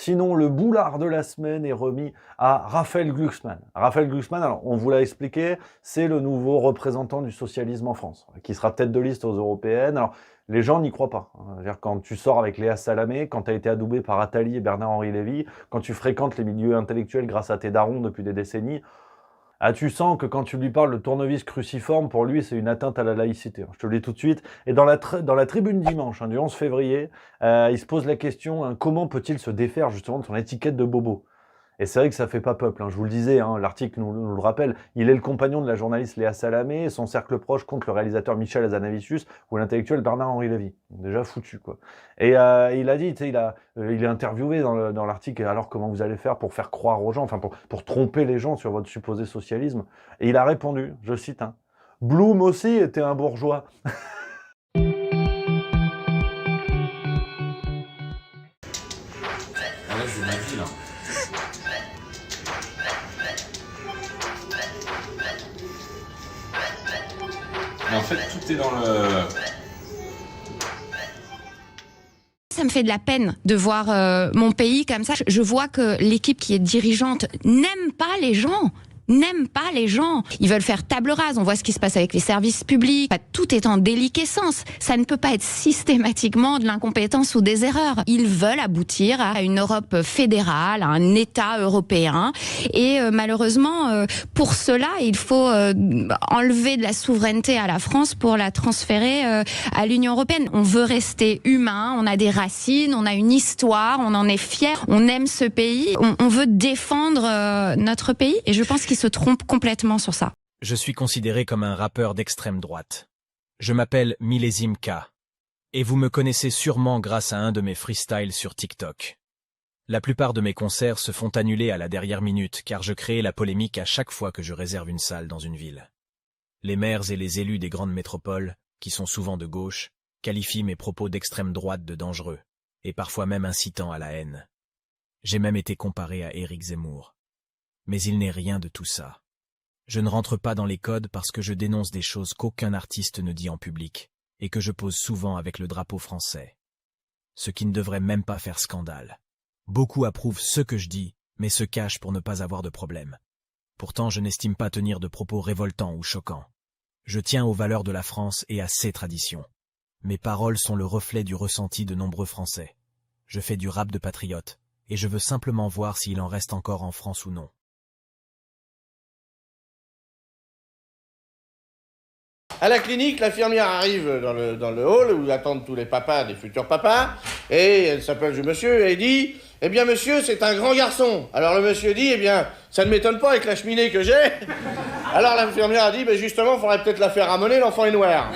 Sinon, le boulard de la semaine est remis à Raphaël Glucksmann. Raphaël Glucksmann, alors on vous l'a expliqué, c'est le nouveau représentant du socialisme en France, qui sera tête de liste aux européennes. Alors, les gens n'y croient pas. C'est-à-dire quand tu sors avec Léa Salamé, quand tu as été adoubé par Attali et Bernard-Henri Lévy, quand tu fréquentes les milieux intellectuels grâce à tes darons depuis des décennies, tu sens que quand tu lui parles de tournevis cruciforme, pour lui, c'est une atteinte à la laïcité. Je te le dis tout de suite. Et dans la tribune dimanche, du 11 février, il se pose la question, comment peut-il se défaire justement de son étiquette de bobo ? Et c'est vrai que ça fait pas peuple, je vous le disais, l'article nous le rappelle. Il est le compagnon de la journaliste Léa Salamé, et son cercle proche compte le réalisateur Michel Hazanavicius ou l'intellectuel Bernard-Henri Lévy. Déjà foutu, quoi. Et il a dit, il est interviewé dans l'article, alors comment vous allez faire pour faire croire aux gens, enfin pour tromper les gens sur votre supposé socialisme. Et il a répondu, je cite, Blum aussi était un bourgeois. Là, je ma vie, là. Mais en fait, tout est dans le... Ça me fait de la peine de voir mon pays comme ça. Je vois que l'équipe qui est dirigeante n'aime pas les gens. N'aiment pas les gens. Ils veulent faire table rase. On voit ce qui se passe avec les services publics. Tout est en déliquescence. Ça ne peut pas être systématiquement de l'incompétence ou des erreurs. Ils veulent aboutir à une Europe fédérale, à un État européen. Et malheureusement, pour cela, il faut enlever de la souveraineté à la France pour la transférer à l'Union européenne. On veut rester humain. On a des racines, on a une histoire, on en est fiers. On aime ce pays. On veut défendre notre pays. Et je pense qu'il se trompe complètement sur ça. Je suis considéré comme un rappeur d'extrême droite. Je m'appelle Millésime K. Et vous me connaissez sûrement grâce à un de mes freestyles sur TikTok. La plupart de mes concerts se font annuler à la dernière minute car je crée la polémique à chaque fois que je réserve une salle dans une ville. Les maires et les élus des grandes métropoles, qui sont souvent de gauche, qualifient mes propos d'extrême droite de dangereux, et parfois même incitant à la haine. J'ai même été comparé à Éric Zemmour. Mais il n'est rien de tout ça. Je ne rentre pas dans les codes parce que je dénonce des choses qu'aucun artiste ne dit en public, et que je pose souvent avec le drapeau français. Ce qui ne devrait même pas faire scandale. Beaucoup approuvent ce que je dis, mais se cachent pour ne pas avoir de problème. Pourtant, je n'estime pas tenir de propos révoltants ou choquants. Je tiens aux valeurs de la France et à ses traditions. Mes paroles sont le reflet du ressenti de nombreux Français. Je fais du rap de patriote, et je veux simplement voir s'il en reste encore en France ou non. À la clinique, l'infirmière arrive dans le hall où attendent tous les papas, des futurs papas, et elle s'appelle monsieur et dit « Eh bien monsieur, c'est un grand garçon ». Alors le monsieur dit « Eh bien, ça ne m'étonne pas avec la cheminée que j'ai ». Alors l'infirmière a dit « Ben justement, il faudrait peut-être la faire ramoner, l'enfant est noir ».